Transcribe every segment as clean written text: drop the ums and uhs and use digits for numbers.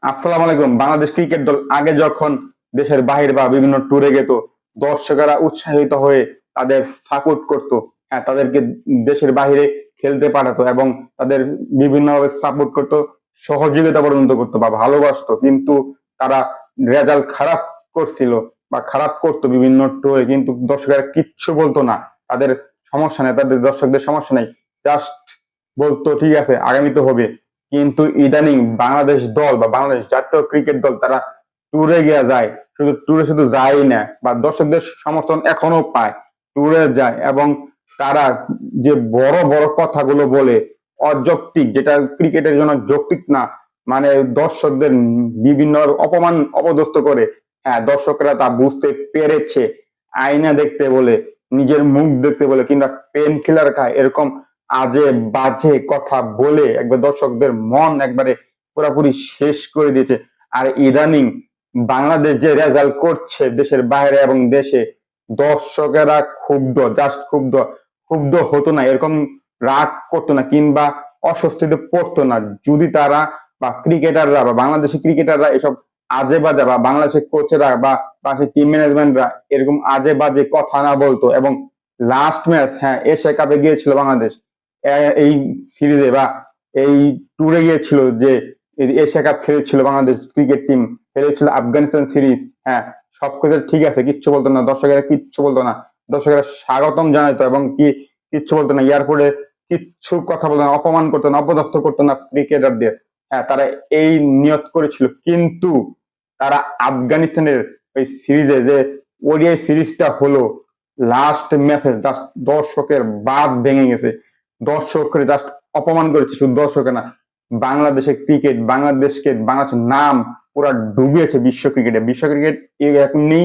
আসসালামু আলাইকুম। বাংলাদেশ ক্রিকেট দল আগে যখন দেশের বাইরে বা বিভিন্ন ট্যুরে যেত, দর্শকেরা উৎসাহিত হয়ে তাদের সাপোর্ট করতো। হ্যাঁ, তাদেরকে দেশের বাইরে খেলতে পাঠাতো এবং তাদের বিভিন্নভাবে সাপোর্ট করতো, সহযোগিতা পর্যন্ত করতো বা ভালোবাসতো। কিন্তু তারা রেজাল্ট খারাপ করছিল বা খারাপ করতো বিভিন্ন ট্যুরে, কিন্তু দর্শকেরা কিচ্ছু বলতো না। তাদের সমস্যা নেই, তাদের দর্শকদের সমস্যা নেই, জাস্ট বলতো ঠিক আছে আগামীতে হবে। কিন্তু ইদানিং বাংলাদেশ দল বা বাংলাদেশ জাতীয় ক্রিকেট দল তারা ট্যুরে গিয়ে যায়, শুধু ট্যুরে শুধু যায় না বা দর্শকদের সমর্থন এখনো পায়, ট্যুরে যায় এবং তারা যে বড় বড় কথাগুলো বলে অযৌক্তিক, যেটা ক্রিকেটের জন্য যৌক্তিক না, মানে দর্শকদের বিভিন্ন অপমান অপদস্থ করে। হ্যাঁ, দর্শকরা তা বুঝতে পেরেছে, আয়না দেখতে বলে, নিজের মুখ দেখতে বলে কিংবা পেন কিলার খায় এরকম আজে বাজে কথা বলে একবার দর্শকদের মন একবারে পুরোপুরি শেষ করে দিয়েছে। আর ইদানিং বাংলাদেশ যে রেজাল্ট করছে দেশের বাইরে এবং দেশে, দর্শকেরা ক্ষুব্ধ, জাস্ট ক্ষুব্ধ। ক্ষুব্ধ হতো না, এরকম রাগ করতো না কিংবা অস্বস্তিতে পড়তো না যদি তারা বা ক্রিকেটাররা বা বাংলাদেশি ক্রিকেটাররা এসব আজে বাজে বা বাংলাদেশের কোচেরা বা বাংলাদেশের টিম ম্যানেজমেন্টরা এরকম আজে বাজে কথা না বলতো। এবং লাস্ট ম্যাচ, হ্যাঁ, এশিয়া কাপে গিয়েছিল বাংলাদেশ, এই সিরিজে বা এই ট্যুরে গিয়েছিল, যে এশিয়া কাপ খেলেছিল বাংলাদেশ ক্রিকেট টিম, খেলেছিল আফগানিস্তান সিরিজ। হ্যাঁ, সবকিছু ঠিক আছে, কিচ্ছু বলতো না দর্শকেরা, কিচ্ছু বলতো না। দর্শকেরা স্বাগতম জানাতো এবং কি কিচ্ছু বলতো না, এয়ারপোর্টে কিচ্ছু কথা বলতো না, অপমান করতো না, অপদস্থ করতো না ক্রিকেটারদের। হ্যাঁ, তারা এই নিয়ত করেছিল, কিন্তু তারা আফগানিস্তানের ওই সিরিজে যে ওডিআই সিরিজটা হলো, লাস্ট ম্যাচে জাস্ট দর্শকের বাদ ভেঙে গেছে। দর্শকের জাস্ট অপমান করেছে, শুধু দর্শকের না, বাংলাদেশের ক্রিকেট, বাংলাদেশকে, বাংলাদেশের নাম পুরা ডুবিয়েছে বিশ্ব ক্রিকেটে। বিশ্ব ক্রিকেট এমনি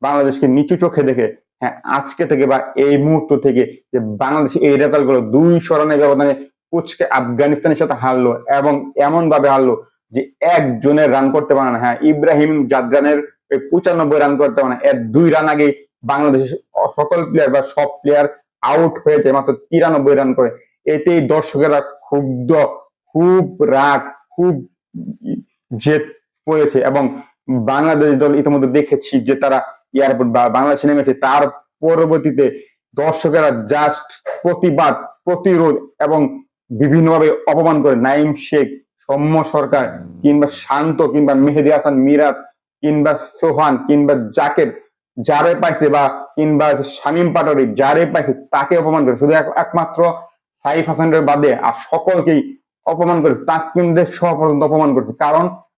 বাংলাদেশকে নিচু চোখে দেখে। হ্যাঁ, আজকে থেকে বা এই মুহূর্ত থেকে যে বাংলাদেশ এই রেজাল্ট গুলো 200 রানের ব্যবধানে কুচকে আফগানিস্তানের সাথে হারলো এবং এমন ভাবে হারলো যে একজনের রান করতে পারে না। হ্যাঁ, ইব্রাহিম জাদগানের 95 রান করতে পারে না, এর 2 রান আগে বাংলাদেশের সকল প্লেয়ার বা সব প্লেয়ার আউট হয়ে যায় মাত্র 93 রান করে। এতেই দর্শকেরা ক্ষুব্ধ, খুব রাগ, খুব জেদ পড়েছে। এবং বাংলাদেশ দল ইতিমধ্যে দেখেছি যে তারা এয়ারপোর্ট বা বাংলাদেশে নেমেছে, তার পরবর্তীতে দর্শকেরা জাস্ট প্রতিবাদ, প্রতিরোধ এবং বিভিন্নভাবে অপমান করে নাইম শেখ, সৌম্য সরকার কিংবা শান্ত কিংবা মেহেদী হাসান মিরাজ কিংবা সোহান কিংবা জাকের, যারে পাইছে বা কিংবা শামীম পাটোয়ারি, যারে পাইছে তাকে অপমান করে। শুধু একমাত্র সাইফ হাসানের বাদে আর সকলকেই অপমান করেছে, তাসকিনদের সহ পর্যন্ত অপমান করেছে। কারণ